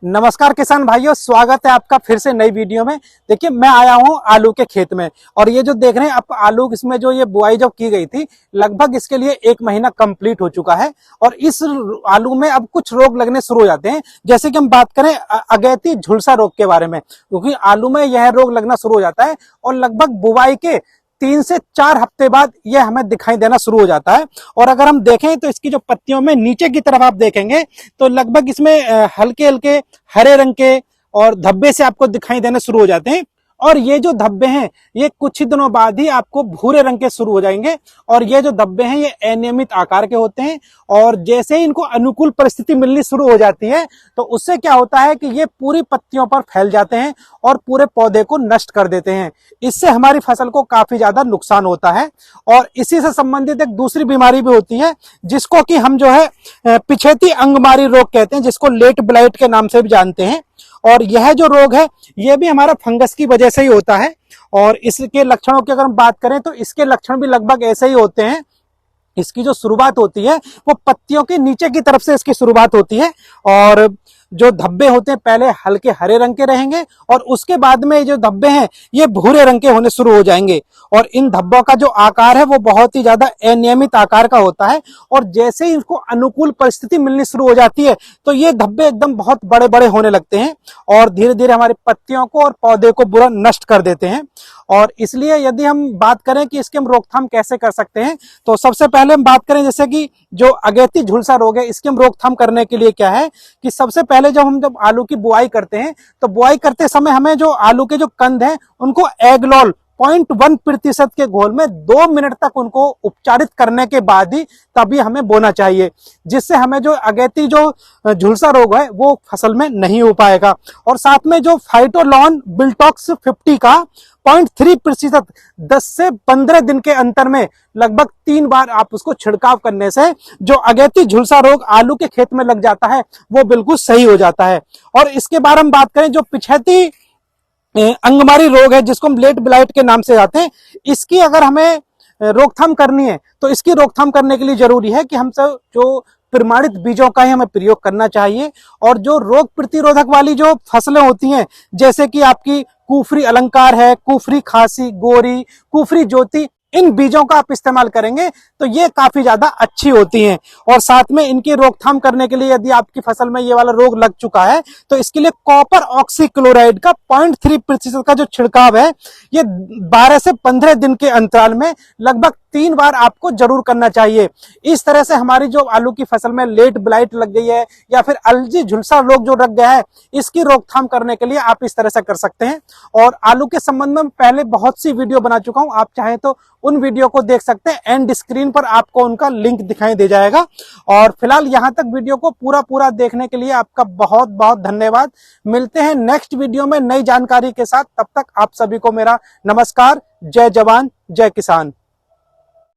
नमस्कार किसान भाइयों, स्वागत है आपका फिर से नई वीडियो में। देखिए, मैं आया हूं आलू के खेत में और ये जो देख रहे हैं आप आलू, इसमें जो ये बुआई जो की गई थी, लगभग इसके लिए 1 महीना कंप्लीट हो चुका है। और इस आलू में अब कुछ रोग लगने शुरू हो जाते हैं। जैसे कि हम बात करें अगैती झुलसा रोग के बारे में, क्योंकि आलू में यह रोग लगना शुरू हो जाता है और लगभग बुआई के 3 से 4 हफ्ते बाद यह हमें दिखाई देना शुरू हो जाता है। और अगर हम देखें तो इसकी जो पत्तियों में नीचे की तरफ आप देखेंगे तो लगभग इसमें हल्के हल्के हरे रंग के और धब्बे से आपको दिखाई देने शुरू हो जाते हैं। और ये जो धब्बे हैं ये कुछ ही दिनों बाद ही आपको भूरे रंग के शुरू हो जाएंगे। और ये जो धब्बे हैं ये अनियमित आकार के होते हैं और जैसे ही इनको अनुकूल परिस्थिति मिलनी शुरू हो जाती है तो उससे क्या होता है कि ये पूरी पत्तियों पर फैल जाते हैं और पूरे पौधे को नष्ट कर देते हैं। इससे हमारी फसल को काफी ज्यादा नुकसान होता है। और इसी से संबंधित एक दूसरी बीमारी भी होती है जिसको कि हम जो है पिछेती अंगमारी रोग कहते हैं, जिसको लेट ब्लाइट के नाम से भी जानते हैं। और यह जो रोग है यह भी हमारा फंगस की वजह से ही होता है। और इसके लक्षणों की अगर हम बात करें तो इसके लक्षण भी लगभग ऐसे ही होते हैं। इसकी जो शुरुआत होती है वो पत्तियों के नीचे की तरफ से इसकी शुरुआत होती है और जो धब्बे होते हैं पहले हल्के हरे रंग के रहेंगे और उसके बाद में जो धब्बे हैं ये भूरे रंग के होने शुरू हो जाएंगे। और इन धब्बों का जो आकार है वो बहुत ही ज्यादा अनियमित आकार का होता है और जैसे ही इनको अनुकूल परिस्थिति मिलनी शुरू हो जाती है तो ये धब्बे एकदम बहुत बड़े बड़े होने लगते हैं और धीरे धीरे हमारी पत्तियों को और पौधे को बुरा नष्ट कर देते हैं। और इसलिए यदि हम बात करें कि इसकी हम रोकथाम कैसे कर सकते हैं तो सबसे पहले हम बात करें जैसे कि जो अगैती झुलसा रोग है इसकी हम रोकथाम करने के लिए क्या है कि सबसे पहले जब आलू की बुआई करते हैं तो बुआई करते समय हमें जो आलू के जो कंद हैं उनको एगलॉल 0.1% के घोल में 2 मिनट तक उनको उपचारित करने के बाद ही तभी हमें बोना चाहिए, जिससे हमें जो अगैती जो झुलसा रोग है वो फसल में नहीं हो पाएगा। और साथ में जो फाइटोलॉन बिल्टॉक्स 50 का 0.3% 10 से 15 दिन के अंतर में लगभग 3 बार आप उसको छिड़काव करने से जो अगैती झुलसा रोग आलू के खेत में लग जाता है वो बिल्कुल सही हो जाता है। और इसके बारे में बात करें जो पिछैती अंगमारी रोग है जिसको हम लेट ब्लाइट के नाम से जाते हैं, इसकी अगर हमें रोकथाम करनी है तो इसकी रोकथाम करने के लिए जरूरी है कि हम सब जो प्रमाणित बीजों का ही हमें प्रयोग करना चाहिए। और जो रोग प्रतिरोधक वाली जो फसलें होती हैं जैसे कि आपकी कुफरी अलंकार है, कुफरी खासी, गोरी, कुफरी ज्योति, इन बीजों का आप इस्तेमाल करेंगे तो ये काफी ज्यादा अच्छी होती हैं। और साथ में इनकी रोकथाम करने के लिए यदि आपकी फसल में ये वाला रोग लग चुका है तो इसके लिए कॉपर ऑक्सीक्लोराइड का 0.3% का जो छिड़काव है ये 12 से 15 दिन के अंतराल में लगभग 3 बार आपको जरूर करना चाहिए। इस तरह से हमारी जो आलू की फसल में लेट ब्लाइट लग गई है या फिर अलजी झुलसा रोग जो लग गया है इसकी रोकथाम करने के लिए आप इस तरह से कर सकते हैं। और आलू के संबंध में पहले बहुत सी वीडियो बना चुका हूं, आप चाहें तो उन वीडियो को देख सकते हैं। एंड स्क्रीन पर आपको उनका लिंक दिखाई दे जाएगा। और फिलहाल यहां तक वीडियो को पूरा देखने के लिए आपका बहुत बहुत धन्यवाद। मिलते हैं नेक्स्ट वीडियो में नई जानकारी के साथ, तब तक आप सभी को मेरा नमस्कार। जय जवान जय किसान।